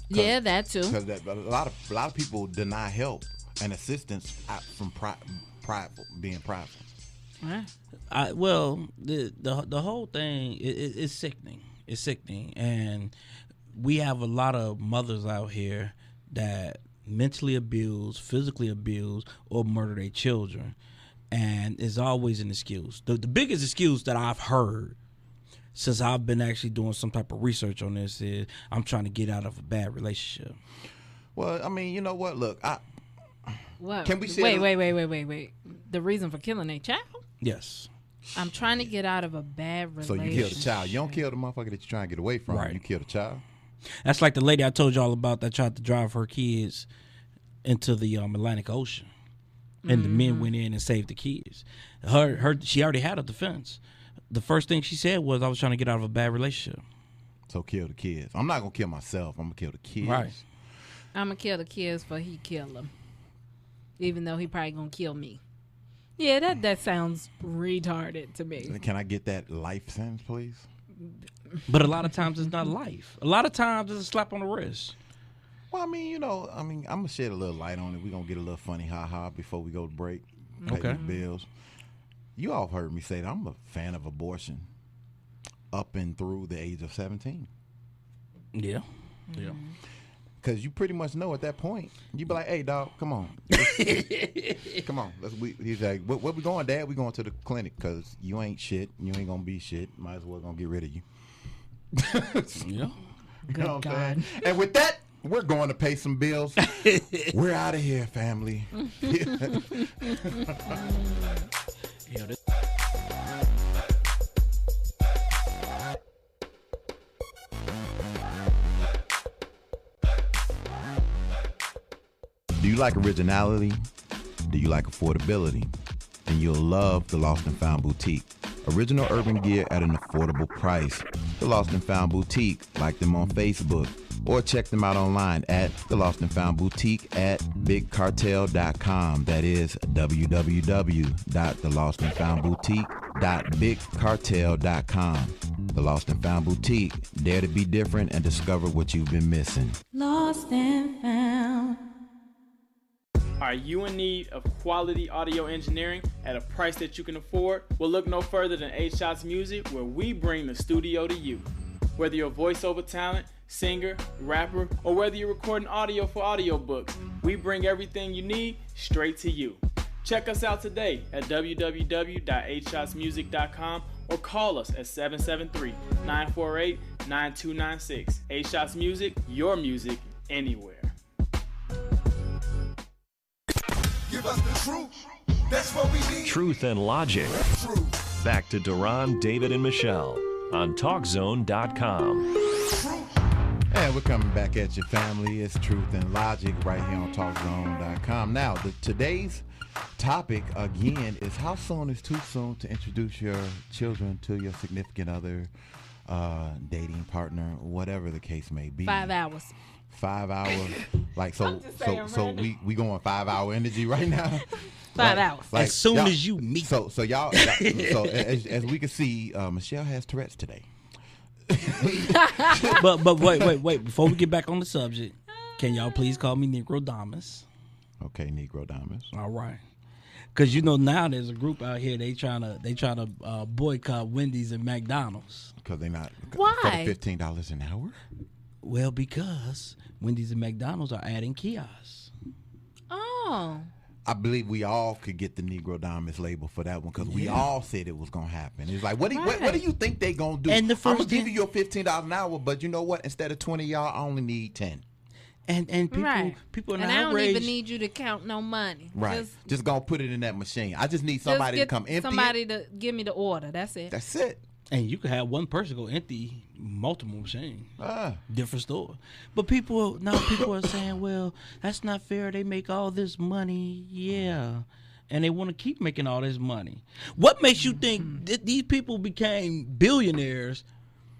Yeah, that too.
Because a lot of people deny help and assistance from being prideful.
Right.
The whole thing is sickening. It's sickening, and we have a lot of mothers out here that mentally abuse, physically abuse, or murder their children, and it's always an excuse. The biggest excuse that I've heard since I've been actually doing some type of research on this is I'm trying to get out of a bad relationship.
Well, I mean, you know what? Look,
what?
Can we say
wait. The reason for killing a child?
Yes.
I'm trying to get out of a bad relationship.
So you kill the child. You don't kill the motherfucker that you're trying to get away from.
Right.
You kill the child.
That's like the lady I told y'all about that tried to drive her kids into the Atlantic Ocean, and the men went in and saved the kids. She already had a defense. The first thing she said was, "I was trying to get out of a bad relationship."
So kill the kids. I'm not gonna kill myself. I'm gonna kill the kids.
Right.
I'm gonna kill the kids for he kill them, even though he probably gonna kill me. Yeah, that sounds retarded to me.
Can I get that life sentence, please?
But a lot of times it's not life. A lot of times it's a slap on the wrist.
Well, I mean, I'm gonna shed a little light on it. We're gonna get a little funny ha-ha before we go to break. Pay
Okay.
these bills. You all heard me say that I'm a fan of abortion up and through the age of 17.
Yeah. Yeah.
Because you pretty much know at that point, you be like, hey, dog, come on. Come on. He's like, where we going, Dad? We going to the clinic because you ain't shit. You ain't going to be shit. Might as well going to get rid of you.
Yeah.
You know what I'm saying? And with that, we're going to pay some bills. We're out of here, family. Do you like originality? Do you like affordability? Then you'll love the Lost and Found Boutique. Original urban gear at an affordable price. The Lost and Found Boutique. Like them on Facebook. Or check them out online at The Lost and Found Boutique at BigCartel.com. That is www.thelostandfoundboutique.bigcartel.com. The Lost and Found Boutique. Dare to be different and discover what you've been missing.
Lost and found.
Are you in need of quality audio engineering at a price that you can afford? Well, look no further than 8 Shots Music, where we bring the studio to you. Whether you're a voiceover talent, singer, rapper, or whether you're recording audio for audiobooks, we bring everything you need straight to you. Check us out today at www.8shotsmusic.com or call us at 773-948-9296. 8 Shots Music, your music anywhere.
Give us the truth. That's what we need.
Truth and Logic.
Truth.
Back to Duran, David, and Michelle on TalkZone.com.
And we're coming back at your family. It's Truth and Logic right here on TalkZone.com. Now, today's topic again is how soon is too soon to introduce your children to your significant other, dating partner, whatever the case may be.
5 hours.
5 hours, like so.
I'm just saying,
We going 5 hour energy right now.
5 hours.
As soon as you meet.
So y'all. So as we can see, Michelle has Tourette's today.
but wait. Before we get back on the subject, can y'all please call me Negro Damas?
Okay, Negro Damas.
All right. Because now there's a group out here, they trying to boycott Wendy's and McDonald's.
Because they're not.
Why?
For the $15 an hour.
Well, because Wendy's and McDonald's are adding kiosks.
Oh.
I believe we all could get the Negro Damas label for that one because we all said it was gonna happen. It's like, what do you think they gonna do?
And the
I'm
first
gonna give
thing-
you your $15 an hour, but you know what? Instead of 20, y'all, I only need 10.
And people
Right.
people are
And I don't
outraged.
even need you to count no money.
Right. Just gonna put it in that machine. I just need somebody to come empty.
Somebody to give me the order. That's it.
That's it.
And you can have one person go empty multiple machines,
Ah.
different store. But people are saying, well, that's not fair. They make all this money, yeah, and they want to keep making all this money. What makes you think that these people became billionaires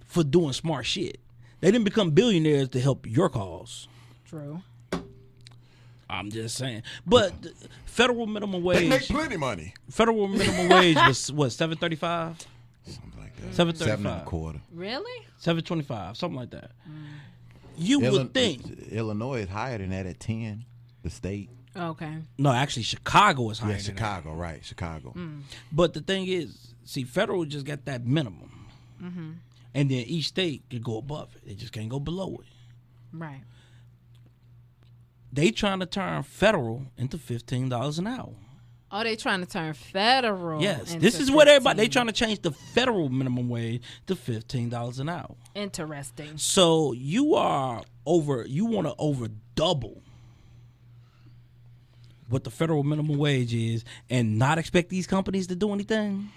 for doing smart shit? They didn't become billionaires to help your cause.
True.
I'm just saying. But the federal minimum
They make
wage.
plenty money.
Federal minimum wage was what, $7.35,
Something like that.
$7.35,
$7.25.
Really?
$7.25, something like that. You would think.
Illinois is higher than that at 10. The state.
Okay.
No, actually, Chicago is higher.
Yeah,
than
Chicago, right? Chicago.
that. But the thing is, see, federal just got that minimum, and then each state could go above it. They just can't go below it.
Right.
They trying to turn federal into $15 an hour.
Oh, they trying to turn federal.
Yes,
into
this is what everybody. They
15.
trying to change the federal minimum wage to $15 an hour.
Interesting.
So you want to over double what the federal minimum wage is, and not expect these companies to do anything.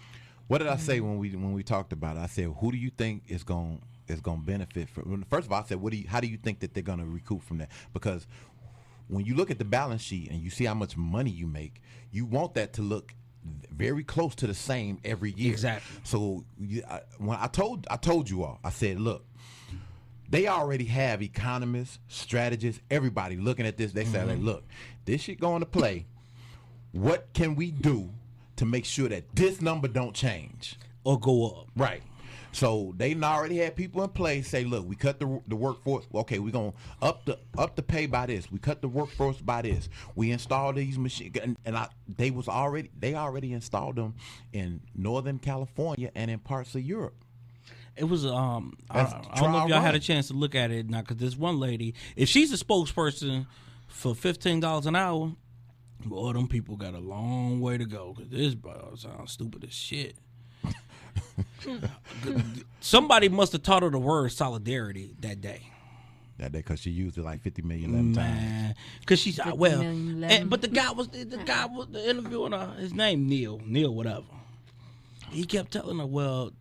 What did I say when we talked about it? I said, who do you think is going to benefit from? First of all, I said, how do you think that they're going to recoup from that? Because when you look at the balance sheet and you see how much money you make, you want that to look very close to the same every year.
Exactly.
So when I told you all, I said, look, they already have economists, strategists, everybody looking at this. They say, like, look, this shit going to play. What can we do to make sure that this number don't change
Or go up.
Right. So they already had people in place say, look, we cut the workforce. Okay, we're going to up the pay by this. We cut the workforce by this. We installed these machines. They already installed them in Northern California and in parts of Europe.
It was I don't know if y'all had a chance to look at it now, because this one lady, if she's a spokesperson for $15 an hour, boy, them people got a long way to go, because this sounds stupid as shit. Somebody must have taught her the word solidarity that day.
That day, because she used it like 50 million 11 times.
Man, because she's well,
million, 11.
but the guy was interviewing her. His name Neil whatever. He kept telling her, well,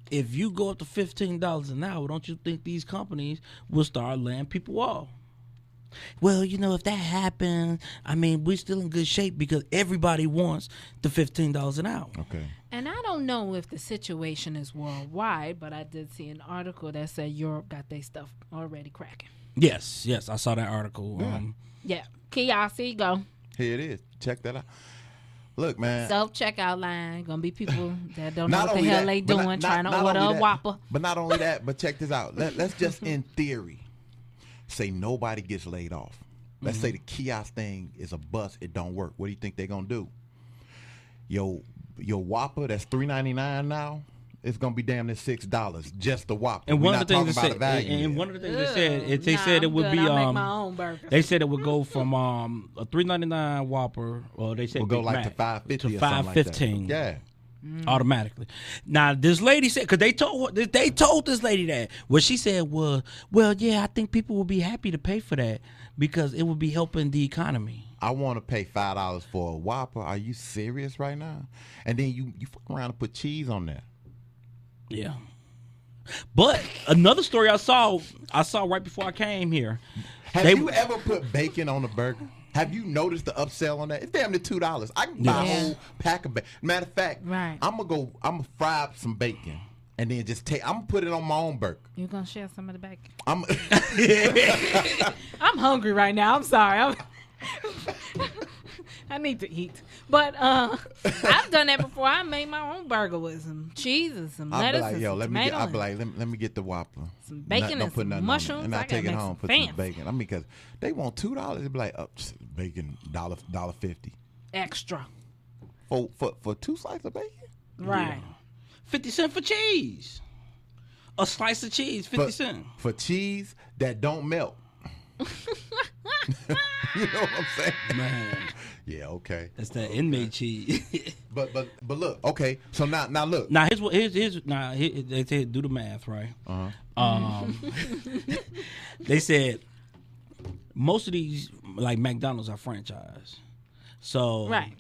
if you go up to $15 an hour, don't you think these companies will start laying people off? Well, if that happens, I mean, we're still in good shape because everybody wants the $15 an hour.
Okay.
And I don't know if the situation is worldwide, but I did see an article that said Europe got their stuff already cracking.
Yes, I saw that article.
Yeah. Kiosk, here you go.
Here it is. Check that out. Look, man.
Self-checkout line. Going to be people that don't know
Not
what the
only
hell
that,
they
but
doing, trying to order a Whopper.
But not only that, but check this out. Let's just, in theory, say nobody gets laid off. Let's say the kiosk thing is a bust. It don't work. What do you think they're going to do? Your Whopper that's $3.99 now, it's gonna be damn near $6 just the Whopper.
And
We're
one of the
not
things
talking
they
about
said,
the value.
and
yet.
one of the things they said it would
I'm
be
good. I make my own burgers.
they said it would go from a $3.99 Whopper, or they said
We'll go
Big
like
Mac,
to $5.50
to
or something like that.
$5.15.
Yeah.
Automatically. Now this lady said, because they told this lady that. What she said was, well, yeah, I think people will be happy to pay for that because it would be helping the economy.
I want to pay $5 for a Whopper. Are you serious right now? And then you fuck around and put cheese on there.
Yeah. But another story I saw right before I came here.
Have you ever put bacon on a burger? Have you noticed the upsell on that? It's damn near $2. I can buy a whole pack of bacon. Matter of fact,
Right.
I'm gonna fry up some bacon and then I'm gonna put it on my own burger.
You gonna share some of the bacon?
I'm
I'm hungry right now. I'm sorry. I need to eat. But I've done that before. I made my own burger with some cheese and some
I'll be
lettuce
like,
and
yo,
some
let
tomato.
me get the Whopper.
Some bacon
Don't
and
put
some
nothing on it.
mushrooms.
And
I
I
gotta
take it
make
home,
some
put
fancy.
some bacon. I mean, because they want $2. They be like, bacon $1.50
Extra.
for 2 slices of bacon.
Right.
50 cents for cheese. A slice of cheese, 50 cents.
For cheese that don't melt. You know what I'm saying?
Man,
Yeah, okay.
that's that inmate cheese.
But look, okay. So now look.
Now they said do the math, right? They said most of these, like McDonald's, are franchise. So
Right.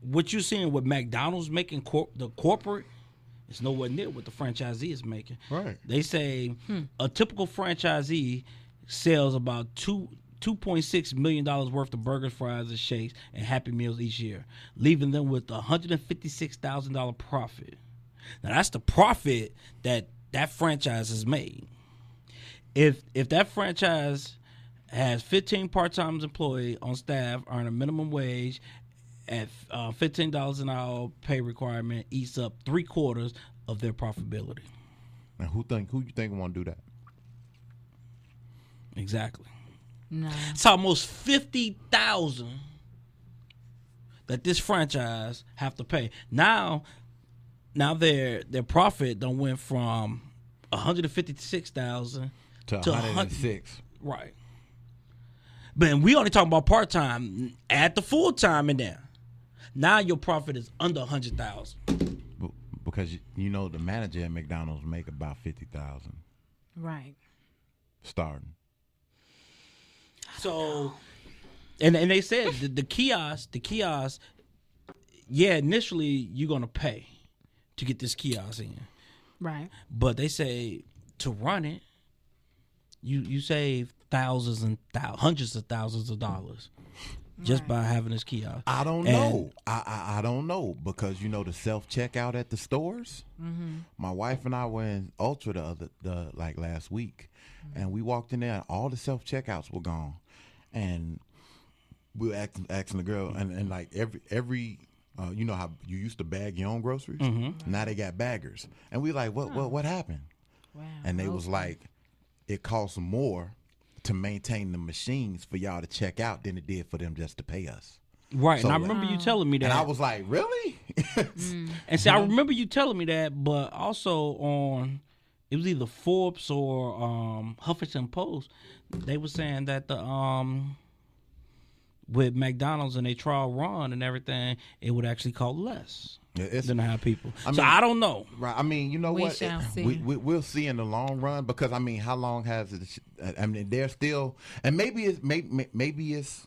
what you're seeing with McDonald's making the corporate is nowhere near what the franchisee is making.
Right.
They say a typical franchisee sells about $2.6 million worth of burgers, fries, and shakes and Happy Meals each year, leaving them with $156,000 profit. Now that's the profit that franchise has made. If that franchise has 15 part-time employees on staff, earn a minimum wage at $15 an hour pay requirement, eats up 3/4 of their profitability.
And who you think want to do that?
Exactly.
No.
It's almost $50,000 that this franchise have to pay. Now their profit done went from $156,000
To 106.
Right. But we only talking about part time. Add the full time in there. Now your profit is under $100,000.
Because you know the manager at McDonald's make about $50,000
Right.
starting.
So, and they said the kiosk, yeah, initially you're gonna pay to get this kiosk in,
Right.
but they say to run it, you save thousands and hundreds of thousands of dollars just by having this kiosk.
I don't know. I don't know because you know the self checkout at the stores.
Mm-hmm.
My wife and I were in Ultra like last week, and we walked in there. And all the self checkouts were gone, and we were asking the girl, and like every you know how you used to bag your own groceries. Now they got baggers, and we like what happened?
Wow.
And they was like, it costs more to maintain the machines for y'all to check out than it did for them just to pay us.
Right,
So,
and I remember you telling me that.
And I was like, really?
And see, I remember you telling me that, but also on, it was either Forbes or Huffington Post, they were saying that the with McDonald's and they trial run and everything, it would actually cost less than to have people. So I don't know.
Right. I mean, you know
We
what?
shall see.
We'll see in the long run because I mean, how long has it? I mean, they're still, and maybe it's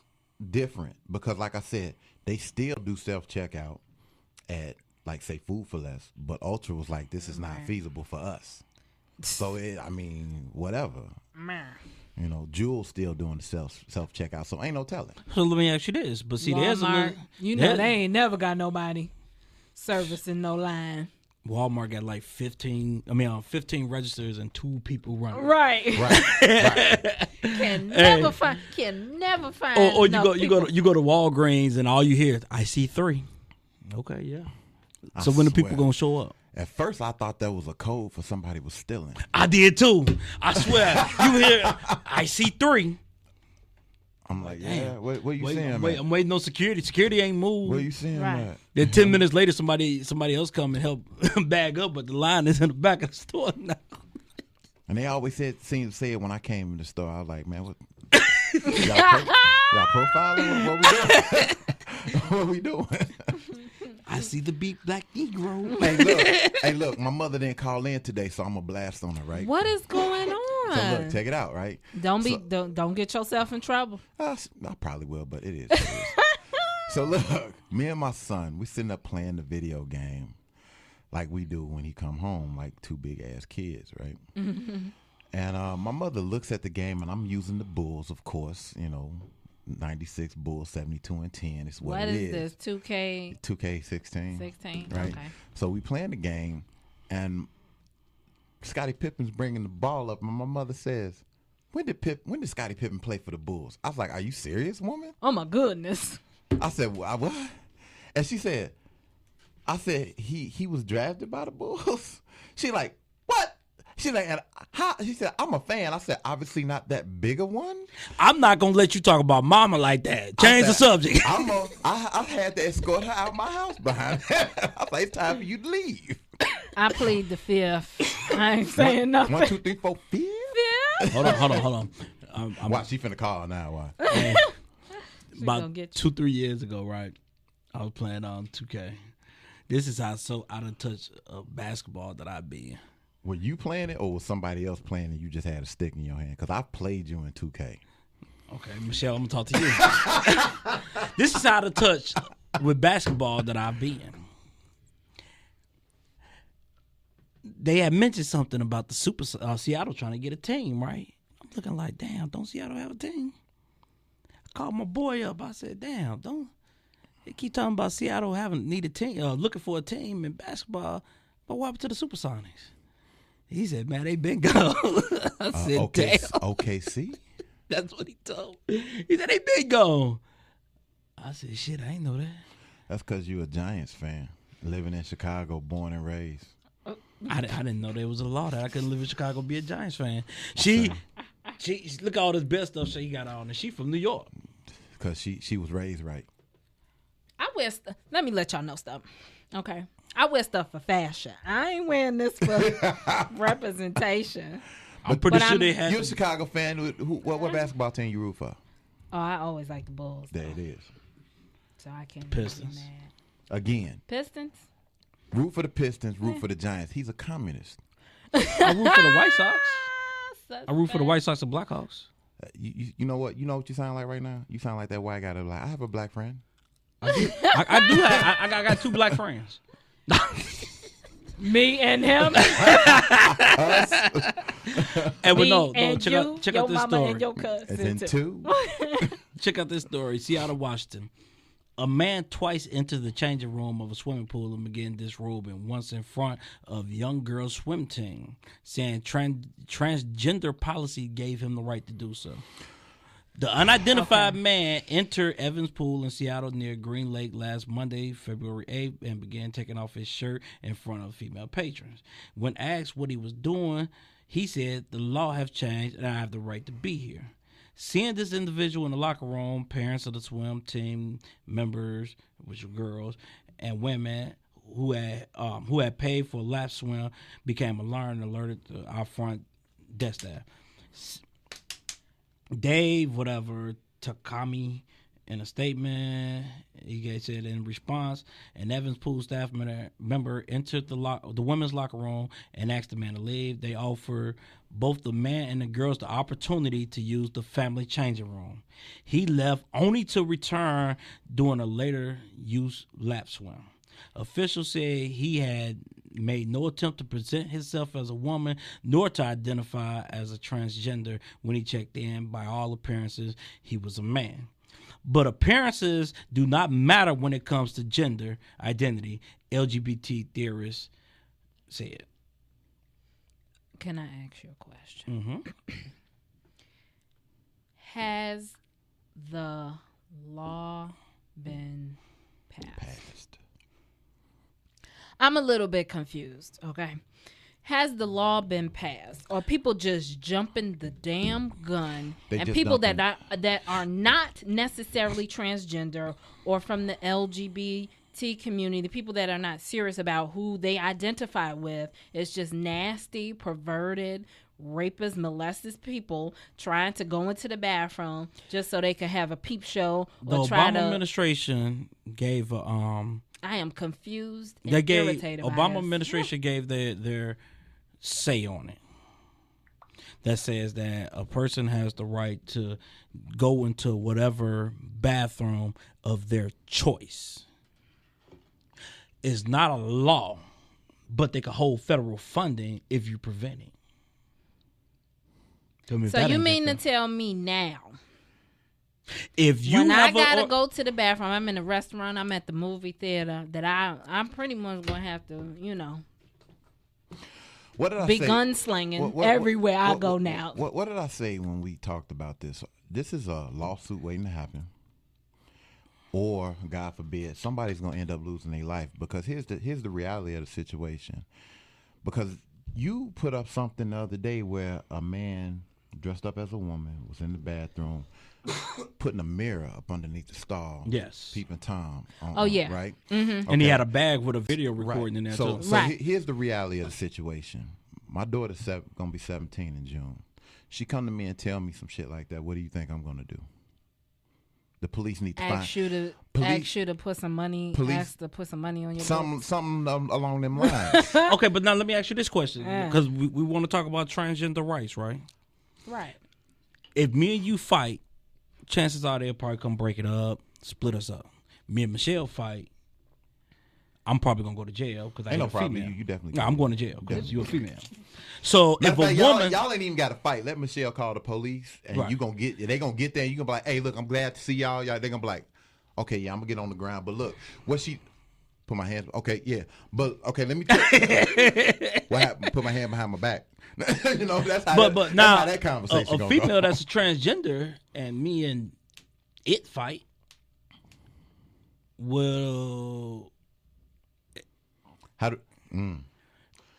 different because, like I said, they still do self checkout at like say Food for Less, but Ultra was like, this is not feasible for us. So I mean, whatever. You know, Jewel's still doing the self checkout, so ain't no telling.
So let me ask you this, but see, there's a
Walmart,
little,
you know, they ain't never got nobody servicing no line.
Walmart got like 15 registers and 2 people running.
Right.
Right.
Can never find.
Or
enough
you go to Walgreens and all you hear is I see 3. Okay, yeah. So when the people
swear.
gonna show up?
At first, I thought that was a code for somebody was stealing.
I did too. I swear. You hear I see 3.
I'm like,
Damn.
yeah. Where you seeing
I'm
him?
waiting on security. Security ain't moved.
Where you seeing him
Right.
at?
Then 10 minutes later, somebody else come and help bag up, but the line is in the back of the store now.
And they always seemed to say it when I came in the store. I was like, man, what? y'all profiling? What we doing? What we doing?
I see the big black Negro.
Hey, look, my mother didn't call in today, so I'm gonna blast on her, right?
What is going on?
So look, check it out, right?
Don't get yourself in trouble.
I probably will, but it is. It is. So look, me and my son, we sitting up playing the video game like we do when he come home, like two big ass kids, right? Mm-hmm. And my mother looks at the game, and I'm using the Bulls, of course, 96 Bulls, 72 and 10 is what it is.
What is this, 2K?
2K16.
16,
right?
okay.
So we playing the game, and Scottie Pippen's bringing the ball up, and my mother says, when did Scottie Pippen play for the Bulls? I was like, are you serious, woman?
Oh, my goodness.
I said, what? And she said, I said, he was drafted by the Bulls? She like, what? She like, how? She said, I'm a fan. I said, obviously not that big a one.
I'm not going to let you talk about mama like that. Change the subject.
I had to escort her out of my house behind that. I was like, it's time for you to leave.
I plead the fifth. I ain't saying nothing.
1, 2, 3, 4, 5?
Hold on.
Why? She finna call now. Why?
About 2-3 years ago, right? I was playing on 2K. This is how so out of touch of basketball that I be.
Were you playing it, or was somebody else playing and you just had a stick in your hand? Because I played you in 2K.
Okay, Michelle, I'm gonna talk to you. This is out of touch with basketball that I've been. They had mentioned something about the Seattle trying to get a team, right? I'm looking like, damn, don't Seattle have a team? I called my boy up. I said, damn, don't they keep talking about Seattle need a team, looking for a team in basketball, but what happened to the Supersonics? He said, man, they been gone. I said, damn.
OKC?
That's what he told me. He said, they been gone. I said, shit, I ain't know that.
That's because you a Giants fan, living in Chicago, born and raised.
I didn't know there was a law that I couldn't live in Chicago and be a Giants fan. She look at all this best stuff she got on, and she from New York.
Because she was raised right.
I wear let me let y'all know something. Okay. I wear stuff for fashion. I ain't wearing this for representation.
I'm pretty sure they had.
You're a Chicago fan. What basketball team you root for?
Oh, I always like the Bulls.
There it is.
So I can't
Pistons.
be mad.
Again.
Pistons?
Root for the Pistons, root for the Giants. He's a communist.
I root for the White Sox. I root for the White Sox and Blackhawks.
You know what? You know what you sound like right now? You sound like that white guy that like, I have a black friend.
I do. I got 2 black friends.
Me and him.
And
Me
no,
and
check
you,
out
your
this
mama
story.
and your cousin.
As in
too.
2?
Check out this story. Seattle, Washington. A man twice entered the changing room of a swimming pool and began disrobing, once in front of young girls' swim team, saying transgender policy gave him the right to do so. The unidentified man entered Evans Pool in Seattle near Green Lake last Monday, February 8th, and began taking off his shirt in front of female patrons. When asked what he was doing, he said, the law have changed and I have the right to be here. Seeing this individual in the locker room, parents of the swim team members, which were girls, and women who had paid for a lap swim became alarmed and alerted our front desk staff. Dave, Takami, in a statement, he said in response, an Evans Pool staff member entered the women's locker room and asked the man to leave. They offered both the man and the girls the opportunity to use the family changing room. He left only to return during a later use lap swim. Officials said he had made no attempt to present himself as a woman nor to identify as a transgender when he checked in. By all appearances, he was a man. But appearances do not matter when it comes to gender identity, LGBT theorists said.
Can I ask you a question? Mm-hmm. Has the law been passed? I'm a little bit confused, okay? has the law been passed, or people just jumping the damn gun,
They
and
just
people
dumping.
that are not necessarily transgender or from the LGBT community, the people that are not serious about who they identify with, it's just nasty, perverted, rapist, molesters people trying to go into the bathroom just so they can have a peep show
The
or try
Obama
to.
administration gave a
I am confused and
they gave
irritated by
Obama
this.
administration gave their say on it. That says that a person has the right to go into whatever bathroom of their choice. It's not a law, but they can hold federal funding if you prevent it. Tell me if
So
that
you
ain't
mean to
different.
tell me now,
If you
when I
have
gotta go to the bathroom, I'm in a restaurant, I'm at the movie theater, that I'm pretty much gonna have to,
What did I
be
say?
gunslinging
What-
everywhere I
what-
go
what-
now.
What did I say when we talked about this? This is a lawsuit waiting to happen, or God forbid, somebody's gonna end up losing their life. Because here's the reality of the situation. Because you put up something the other day where a man dressed up as a woman was in the bathroom, putting a mirror up underneath the stall.
Yes.
peeping Tom.
Oh, yeah.
Right.
Mm-hmm.
And he
Okay.
had a bag with a video recording in there
So,
too.
so
Right.
here's the reality of the situation. My daughter's gonna be 17 in June. She come to me and tell me some shit like that. What do you think I'm gonna do? The police need to
Ask you to put some money.
Police-
Ask to put some money on your
something along them lines.
Okay, but now let me ask you this question,
Yeah.
because we want to talk about transgender rights, right?
right.
If me and you fight, chances are they'll probably come break it up, split us up. Me and Michelle fight, I'm probably gonna go to jail because I
Ain't
hit
no
a
problem.
female.
You definitely
No,
can.
I'm going to jail because you're a female. So
Matter
if
of
a
fact,
woman,
y'all ain't even got to fight. Let Michelle call the police, and
Right.
they gonna get there. And you gonna be like, hey, look, I'm glad to see y'all. They gonna be like, okay, yeah, I'm gonna get on the ground. But look, what she put my hands. Okay, yeah, but okay, let me tell you what happened. Put my hand behind my back. That's how.
but now
that's how that conversation
a
gonna
female
go.
that's a transgender and me and it fight will.
How do?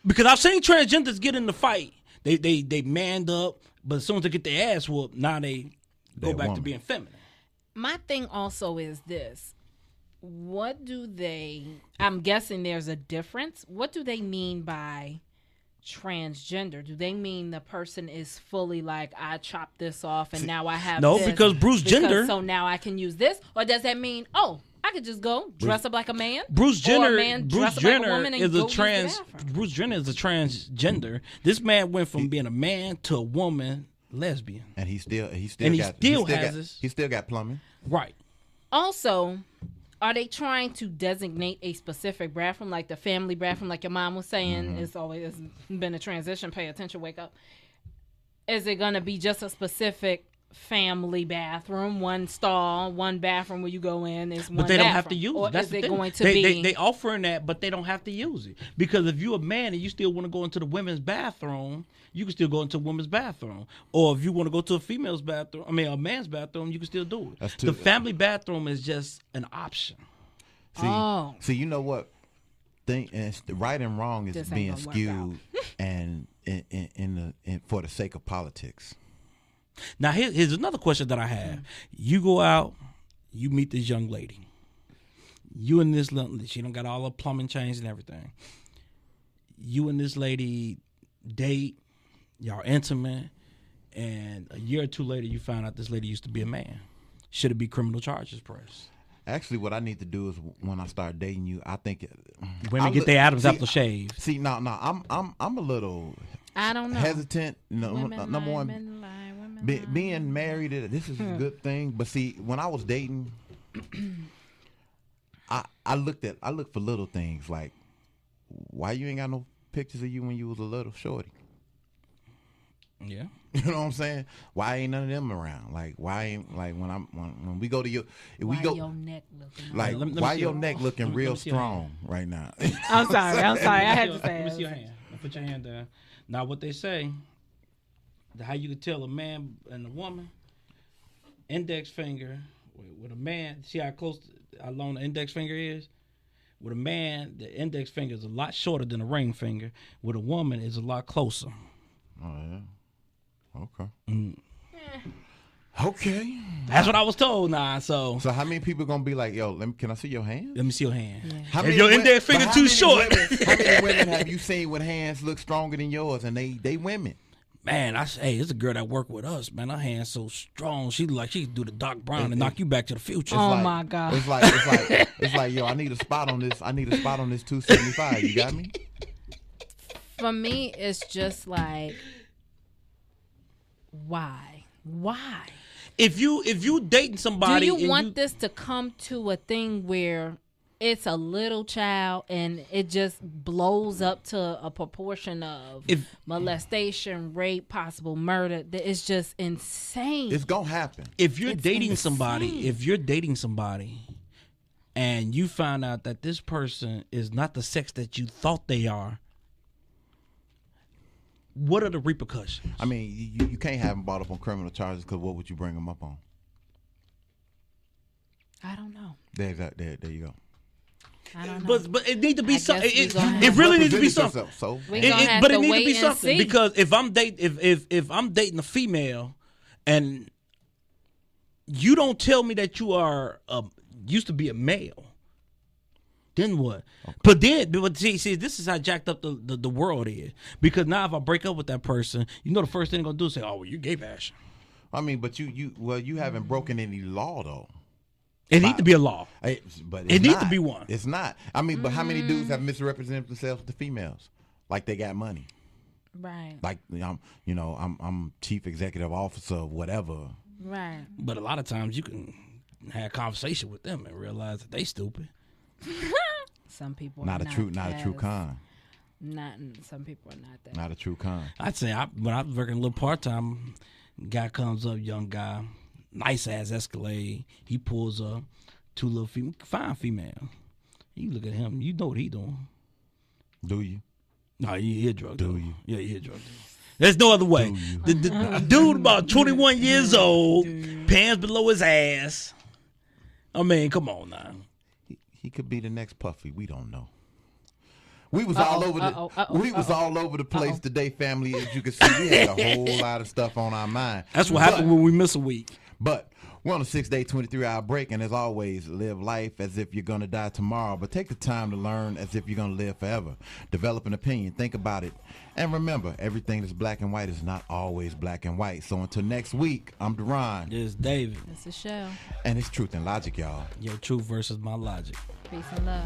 Because I've seen transgenders get in the fight. They manned up, but as soon as they get their ass whooped, now they go
They're
back to
woman.
being feminine.
My thing also is this. What do they, I'm guessing there's a difference. What do they mean by transgender? Do they mean the person is fully like, I chopped this off and now I have
No,
this
because Bruce Jenner-
so now I can use this? Or does that mean, I could just go dress up like a man?
Bruce
Or a
Jenner,
man
Bruce
dress up like a
Jenner
woman and
is
go
a
use the
trans.
bathroom?
Bruce Jenner is a transgender. This man went from being a man to a woman, lesbian.
And he still
And he
got,
still
got,
has this.
He still got plumbing.
Right.
Also, are they trying to designate a specific bathroom, like the family bathroom, like your mom was saying? It's always been a transition. Pay attention, wake up. Is it going to be just a specific family bathroom, one stall, one bathroom where you go in? Is one
But they don't have to
bathroom?
use
Or
it. That's
is
the
it
thing.
going to
They offering that, but they don't have to use it. Because if you're a man and you still want to go into the women's bathroom, you can still go into a women's bathroom. Or if you want to go to a female's bathroom, a man's bathroom, you can still do it.
That's too-
The family bathroom is just an option.
See, you know what? Right and wrong is
This ain't
being
gonna work
skewed, and for the sake of politics.
Now, here's another question that I have. You go out, you meet this young lady. You and this little, she done got all her plumbing changed and everything. You and this lady date, y'all intimate, and a year or two later, you find out this lady used to be a man. Should it be criminal charges pressed?
Actually, what I need to do is when I start dating you, I think
Women get their Adam's apple shaved.
See, no, I'm a little
I don't know.
hesitant.
Women
Number
lie,
one,
men lie, women lie.
being married, this is a good thing. But see, when I was dating, I looked for little things like, why you ain't got no pictures of you when you was a little shorty?
Yeah.
You know what I'm saying? Why ain't none of them around? Like, why ain't when we go to your, if
Why
we go,
your neck looking
like,
Let me
why
see
your
your-
neck looking
let me
real
see your
strong right now?
I'm sorry. I had to say
Let me see
it.
your hand. Put your hand down. Now, what they say, how you can tell a man and a woman, index finger with a man. See how long the index finger is? With a man, the index finger is a lot shorter than the ring finger. With a woman, it's a lot closer.
Oh yeah. Okay. Okay.
That's what I was told now. So
how many people gonna be like, yo, can I see your hand?
let me see your hand.
Yeah.
How
If
many
your
wo-
index
but
finger
how
too
many
short.
How many women have you seen with hands look stronger than yours, and they women?
Man, hey, it's a girl that work with us, man. Her hand's so strong. She like she can do the Doc Brown and knock you back to the future.
Oh, my God.
It's like, yo, I need a spot on this 275. You got me?
For me, it's just like, why?
If you dating somebody,
Do you
and
want this to come to a thing where it's a little child and it just blows up to a proportion of molestation, rape, possible murder? That it's just insane.
It's gonna happen.
If you're
It's
dating
insane.
somebody, and you find out that this person is not the sex that you thought they are, what are the repercussions?
I mean, you can't have them brought up on criminal charges because what would you bring them up on?
I don't know.
There you go.
I don't know.
But it needs to be
I
something.
guess we gonna
It
have
really
to
needs to be
Represent
something.
yourself, So
We gonna have
But
to
it needs
wait
to be
and
something
see.
because if I'm dating a female, and you don't tell me that you are used to be a male, then what? Okay. But see, this is how jacked up the world is. Because now if I break up with that person, you know the first thing they're gonna do is say, "Oh, well, you gay bashing."
I mean, but you haven't broken any law though.
It needs to be a law.
But
It needs to be one.
It's not. I mean, but how many dudes have misrepresented themselves to females, like they got money?
Right.
Like I'm chief executive officer of whatever.
Right.
But a lot of times you can have a conversation with them and realize that they stupid.
Some people
Not
are
a true con.
Some people are not that.
Not a true con.
I'd say when I was working a little part time, guy comes up, young guy, nice ass Escalade. He pulls up, two little fine female. You look at him, you know what he doing.
Do you?
No, he a drug dealer.
Do you?
Yeah, he a drug dealer. There's no other way. The dude about 21 years old, pants below his ass. I mean, come on now.
He could be the next Puffy. We don't know. We was all over the place today, family. As you can see, we had a whole lot of stuff on our mind.
That's what happened when we miss a week.
But we're on a 6-day, 23-hour break, and as always, live life as if you're going to die tomorrow, but take the time to learn as if you're going to live forever. Develop an opinion. Think about it. And remember, everything that's black and white is not always black and white. So until next week, I'm Deron.
This is David.
It's a show.
And it's Truth and Logic, y'all.
Your truth versus my logic.
Peace and love.